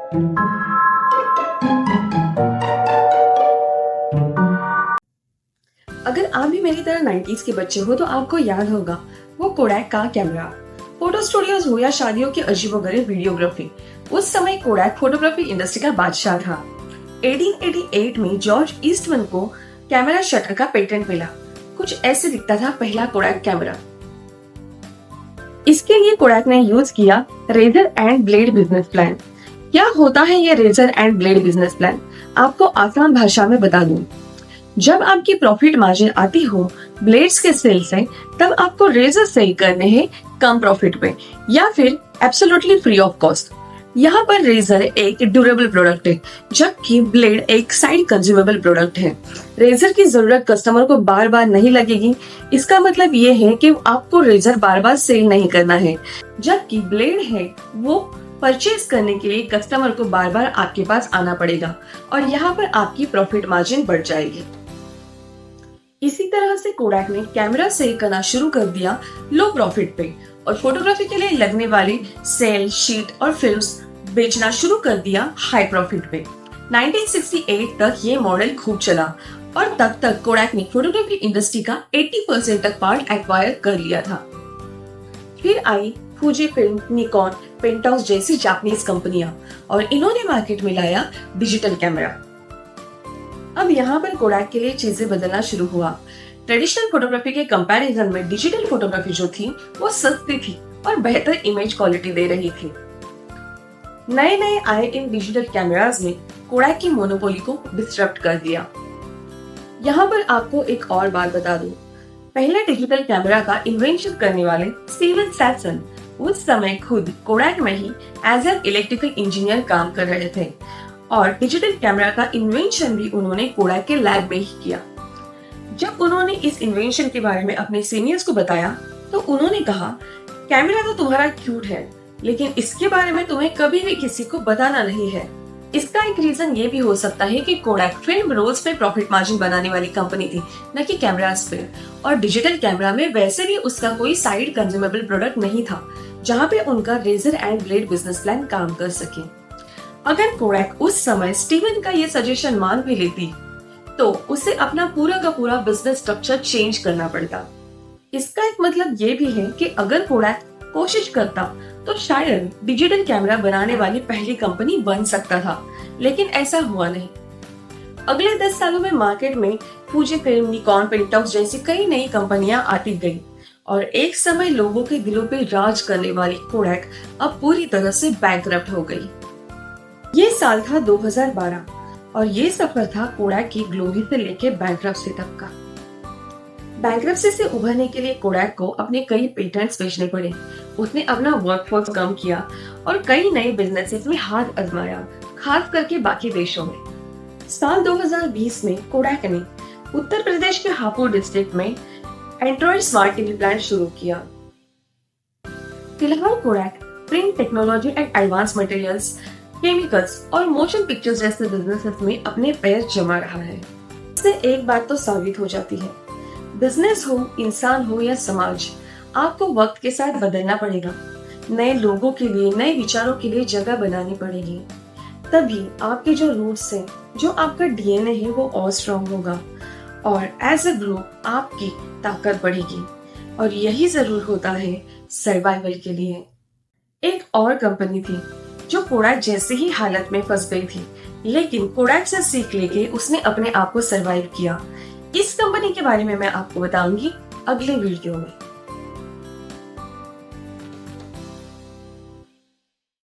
अगर आप भी मेरी तरह 90s के बच्चे हो तो आपको याद होगा वो कोडैक का कैमरा। फोटो स्टूडियोज हो या शादियों की अजीबोगरीब वीडियोग्राफी, उस समय कोडैक फोटोग्राफी इंडस्ट्री का बादशाह था। 1888 में जॉर्ज ईस्टमन को कैमरा शटर का पेटेंट मिला। कुछ ऐसे दिखता था पहला कोडैक कैमरा। इसके लिए कोडैक ने यूज किया razor and blade business plan. क्या होता है ये razor and blade business plan? आपको आसान भाषा में बता दूं। जब आपकी प्रॉफिट मार्जिन आती हो ब्लेड्स के सेल से, तब आपको रेजर सेल करने हैं कम प्रॉफिट पे या फिर एब्सोल्युटली फ्री ऑफ कॉस्ट। यहाँ पर रेजर एक ड्यूरेबल प्रोडक्ट है, जबकि ब्लेड एक साइड कंज्यूमेबल प्रोडक्ट है। रेजर की जरूरत कस्टमर को बार बार नहीं लगेगी। इसका मतलब ये है कि आपको रेजर बार बार सेल नहीं करना है, जबकि ब्लेड है वो परचेज करने के लिए कस्टमर को बार बार आपके पास आना पड़ेगा और यहाँ पर आपकी प्रॉफिट मार्जिन बढ़ जाएगी। इसी तरह से कोडैक ने कैमरा सेल करना शुरू कर दिया लो प्रॉफिट पे और फोटोग्राफी के लिए लगने वाली सेल शीट और फिल्म्स बेचना शुरू कर दिया हाई प्रॉफिट पे। 1968 तक ये मॉडल खूब चला और तब तक कोडैक ने फोटोग्राफी इंडस्ट्री का 80% तक पार्ट एक्वायर कर लिया था। फिर आई फूजी फिल्म, निकॉन, पेंटाउस जैसी जापानीज कंपनियां और इन्होंने मार्केट में लाया डिजिटल कैमरा। अब यहाँ पर कोडैक के लिए चीजें बदलना शुरू हुआ। ट्रेडिशनल फोटोग्राफी के कंपैरिजन में डिजिटल फोटोग्राफी जो थी वो सस्ती थी और बेहतर इमेज क्वालिटी दे रही थी। नए नए आए इन डिजिटल कैमरास ने कोडैक की मोनोपोली को डिस्टर्ब कर दिया। यहाँ पर आपको एक और बात बता दूं, पहले डिजिटल कैमरा का इन्वेंशन करने वाले स्टीवन सैटसन उस समय खुद कोडैक में ही एज एन इलेक्ट्रिकल इंजीनियर काम कर रहे थे और डिजिटल कैमरा का इन्वेंशन भी उन्होंने कोडैक के लैब में ही किया। जब उन्होंने इस इन्वेंशन के बारे में अपने सीनियर्स को बताया तो उन्होंने कहा, कैमरा तो तुम्हारा क्यूट है, लेकिन इसके बारे में तुम्हें कभी भी किसी को बताना नहीं है। इसका एक रीजन ये भी हो सकता है कि कोडैक फिल्म रोल्स पे प्रॉफिट मार्जिन बनाने वाली कंपनी थी, न कि कैमरास पे, और डिजिटल कैमरा में वैसे भी उसका कोई साइड कंज्यूमेबल प्रोडक्ट नहीं था जहाँ पे उनका razor and blade business plan काम कर सके। अगर कोडैक उस समय स्टीवन का ये सजेशन मान भी लेती तो उसे अपना पूरा का पूरा बिजनेस स्ट्रक्चर चेंज करना पड़ता। इसका एक मतलब ये भी है कि अगर कोडैक कोशिश करता तो शायद डिजिटल कैमरा बनाने वाली पहली कंपनी बन सकता था, लेकिन ऐसा हुआ नहीं। अगले 10 सालों में मार्केट में फूजी फिल्म, निकॉन, पेंटाउस जैसी कई नई कंपनियां आती गई और एक समय लोगों के दिलों पे राज करने वाली कोडैक अब पूरी तरह से बैंकरप्ट हो गई। ये साल था 2012 और ये सफर था कोडैक की ग्लोरी से लेके बैंकरप्सी तक का। बैंकरप्सी से उभरने के लिए कोडैक को अपने कई पेटेंट्स बेचने पड़े। उसने अपना वर्कफोर्स कम किया और कई नए बिजनेसेस में हाथ आजमाया, खास करके बाकी देशों में। साल 2020 में कोडैक ने उत्तर प्रदेश के हापुड़ डिस्ट्रिक्ट में एंड्रॉइड स्मार्ट टीवी प्लांट शुरू किया। फिलहाल Kodak print technology and advance materials, chemicals और मोशन पिक्चर्स जैसे बिजनेसेस में अपने पैर जमा रहा है। इससे एक बात तो साबित हो जाती है, बिजनेस हो, इंसान हो या समाज, आपको वक्त के साथ बदलना पड़ेगा। नए लोगों के लिए, नए विचारों के लिए जगह बनानी पड़ेगी। तभी आपके जो रूट्स हैं, जो आपका डीएनए है, वो और स्ट्रॉन्ग होगा और एज अ ग्रुप आपकी ताकत बढ़ेगी। और यही जरूर होता है सर्वाइवल के लिए। एक और कंपनी थी जो कोडैक जैसे ही हालत में फंस गई थी, लेकिन कोडैक से सीख लेके उसने अपने आप को सर्वाइव किया। इस कंपनी के बारे में मैं आपको बताऊंगी अगले वीडियो में।